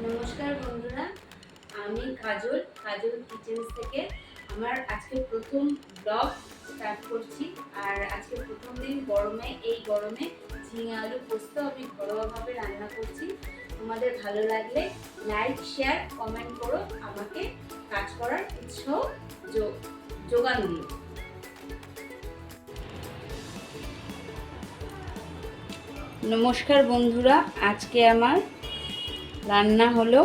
নমস্কার বন্ধুরা, আমি কাজল কিচেন্স থেকে আমার আজকে প্রথম ব্লগ স্টার্ট করছি। আর আজকে প্রথম দিন গরমে, এই গরমে ঝিঙে আলু পোস্ত আমি ঘরোয়াভাবে রান্না করছি। তোমাদের ভালো লাগলে লাইক, শেয়ার, কমেন্ট করো, আমাকে কাজ করার উৎসাহ যোগান দিও। নমস্কার বন্ধুরা, আজকে আমার রান্না হলো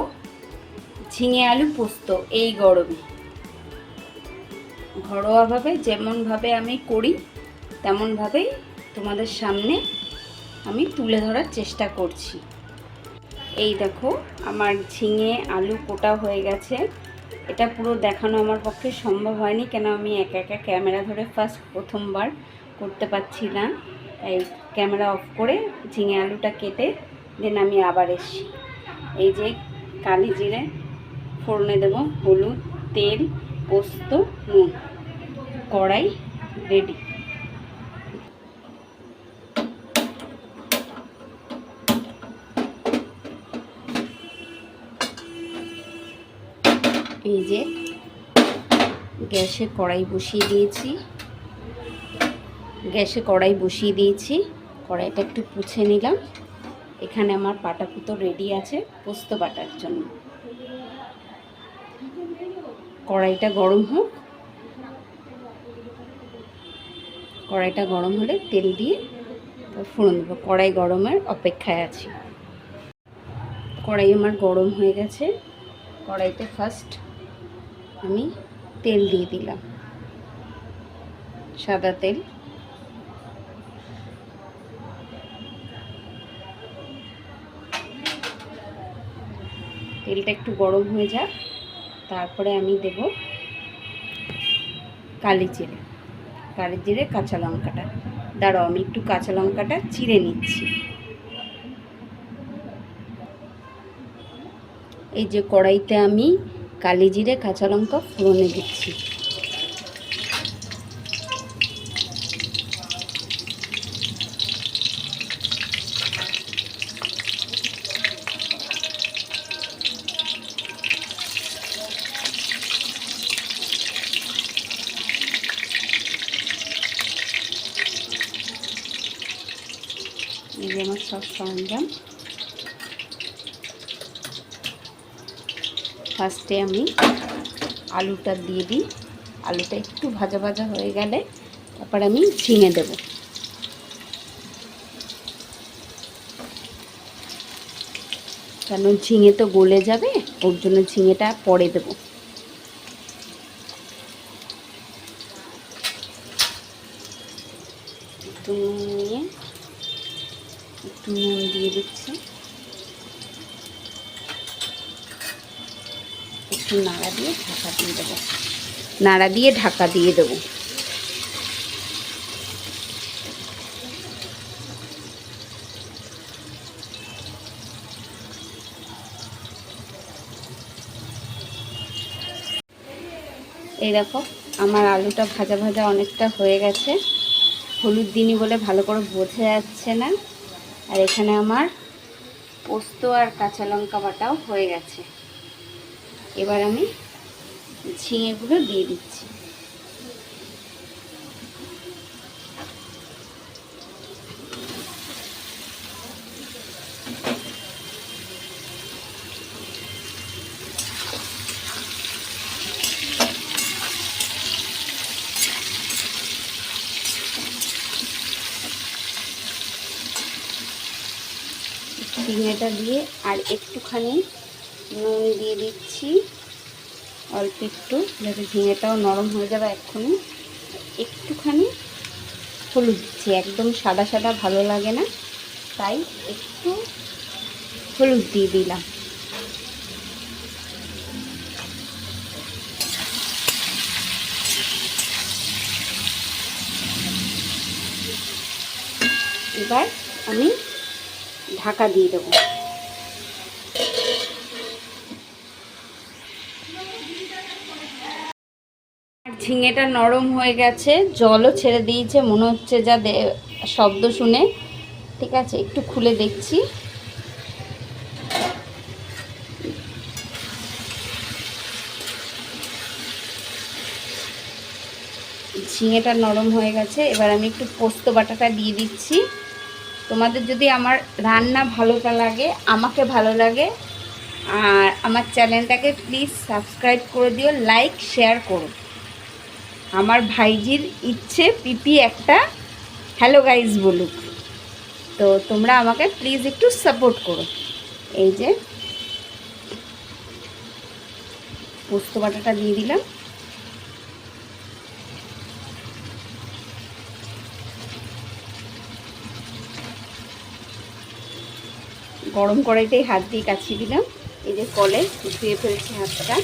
ঝিঙে আলু পোস্ত। এই গরমে ঘরোয়াভাবে যেমনভাবে আমি করি তেমনভাবেই তোমাদের সামনে আমি তুলে ধরার চেষ্টা করছি। এই দেখো, আমার ঝিঙে আলু কোটা হয়ে গেছে। এটা পুরো দেখানো আমার পক্ষে সম্ভব হয়নি, কেন আমি একা একা ক্যামেরা ধরে প্রথমবার করতে পারছি না। এই ক্যামেরা অফ করে ঝিঙে আলুটা কেটে দেন আমি আবার এসছি। এই যে কালি জিরে ফোড়নে দেব, হলুদ, তেল, পোস্ত, নুন, কড়াই রেডি। এই যে গ্যাসে কড়াই বসিয়ে দিয়েছি। কড়াইটা একটু পুছে নিলাম। এখানে আমার পাটাকুতো রেডি আছে পোস্ত বাটার জন্য। কড়াইটা গরম হোক, কড়াইটা গরম হলে তেল দিয়ে ফোড়ন দেবো। কড়াই গরমের অপেক্ষায় আছি। কড়াই আমার গরম হয়ে গেছে। কড়াইতে ফার্স্ট আমি তেল দিয়ে দিলাম, সাদা তেল। তেলটা একটু গরম হয়ে যাক, তারপরে আমি দেব কালি জিরে, কাঁচা লঙ্কাটা। দাঁড়াও, আমি একটু কাঁচা লঙ্কাটা চিড়ে নিচ্ছি। এই যে কড়াইতে আমি কালি জিরে, কাঁচা লঙ্কা ফোড়নে দিচ্ছি। এই যে আমার সব সরঞ্জাম। ফার্স্টে আমি আলুটা দিয়ে দিই। আলুটা একটু ভাজা ভাজা হয়ে গেলে তারপর আমি ঝিঙে দেব। কেন ঝিঙে তো গলে যাবে, ওর জন্য ঝিঙেটা পরে দেব। একটু নুন নিয়ে একটু নুন দিয়ে দিচ্ছি। একটু নাড়া দিয়ে ঢাকা দিয়ে দেবো। এই দেখো, আমার আলুটা ভাজা ভাজা অনেকটা হয়ে গেছে। হলুদ দিইনি বলে ভালো করে বোঝা যাচ্ছে না। আর এখানে আমার পোস্ত আর কাঁচা লঙ্কা বাটাও হয়ে গেছে। এবার আমি ঝিঙেগুলো দিয়ে দিচ্ছি। ঝিঙেটা দিয়ে আর একটুখানি নুন দিয়ে দিচ্ছি, অল্প একটু, যাতে ঝিঙেটাও নরম হয়ে যাবে এক্ষুনি। একটুখানি হলুদ দিচ্ছি, একদম সাদা সাদা ভালো লাগে না, তাই একটু হলুদ দিয়ে দিলাম। এবার আমি ঢাকা দিয়ে দেবো। ঝিঙেটা নরম হয়ে গেছে, জলও ছেড়ে দিয়েছে মনে হচ্ছে, যা শব্দ শুনে। ঠিক আছে, একটু খুলে দেখছি। ঝিঙেটা নরম হয়ে গেছে। এবার আমি একটু পোস্ত বাটাটা দিয়ে দিচ্ছি। তোমাদের যদি আমার রান্না লাগে, আমাকে ভালো লাগে, আর আমার চ্যানেলটাকে প্লিজ সাবস্ক্রাইব করে দিও, লাইক শেয়ার করো। আমার ভাইজির ইচ্ছে পিপি একটা হ্যালো গাইজ বলুক, তো তোমরা আমাকে প্লিজ একটু সাপোর্ট করো। এই যে পোস্ত বাটাটা দিয়ে দিলাম। গরম কড়াইতেই হাত দিয়ে কাছিয়ে দিলাম। এই যে কলে ধুয়ে ফেলছি হাতটা,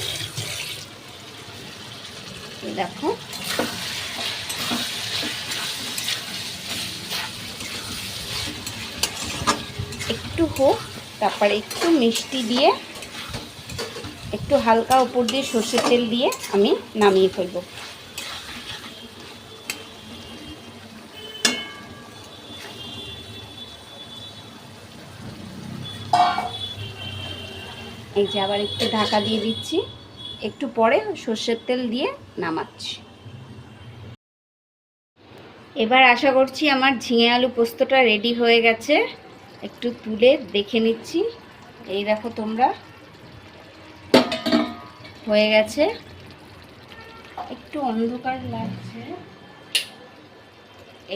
এই দেখো। একটু হোক, তারপরে একটু মিষ্টি দিয়ে, একটু হালকা উপর দিয়ে সর্ষের তেল দিয়ে আমি নামিয়ে ফেলবো। এই যে আবার একটু ঢাকা দিয়ে দিচ্ছি, একটু পরে সর্ষের তেল দিয়ে নামাচ্ছি। এবার আশা করছি আমার ঝিঙে আলু পোস্তটা রেডি হয়ে গেছে। একটু তুলে দেখে নিচ্ছি। এই দেখো তোমরা, হয়ে গেছে। একটু অন্ধকার লাগছে,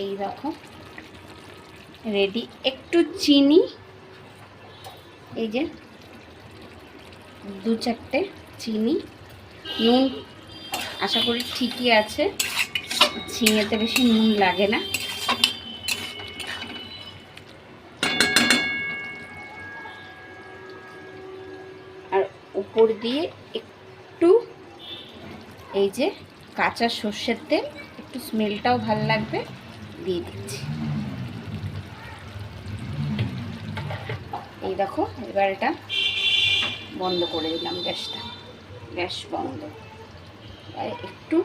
এই দেখো রেডি। একটু চিনি, এই যে 2-4টে চিনি, নুন আশা করি ঠিকই আছে, ঝিঙেতে বেশি নুন লাগে না। আর উপর দিয়ে একটু এই যে কাঁচা সর্ষের তেল, একটু স্মেলটাও ভালো লাগবে, দিয়ে দিচ্ছি। এই দেখো, এবার এটা বন্ধ করে দিলাম গ্যাসটা, গ্যাস বন্ধ। একটু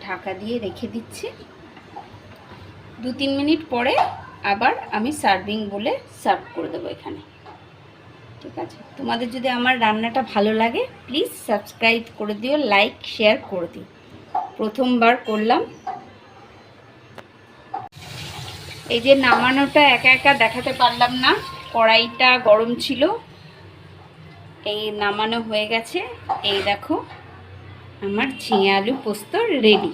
ঢাকা দিয়ে রেখে দিচ্ছি। 2-3 মিনিট পরে আবার আমি সার্ভিং বলে সার্ভ করে দেবো এখানে। ঠিক আছে, তোমাদের যদি আমার রান্নাটা ভালো লাগে প্লিজ সাবস্ক্রাইব করে দিও, লাইক শেয়ার করে দিও। প্রথমবার করলাম। এই যে নামানোটা একা একা দেখাতে পারলাম না, কড়াইটা গরম ছিল। এই নামানো হয়ে গেছে। এই দেখো আমার ঝিঙে আলু পোস্ত রেডি।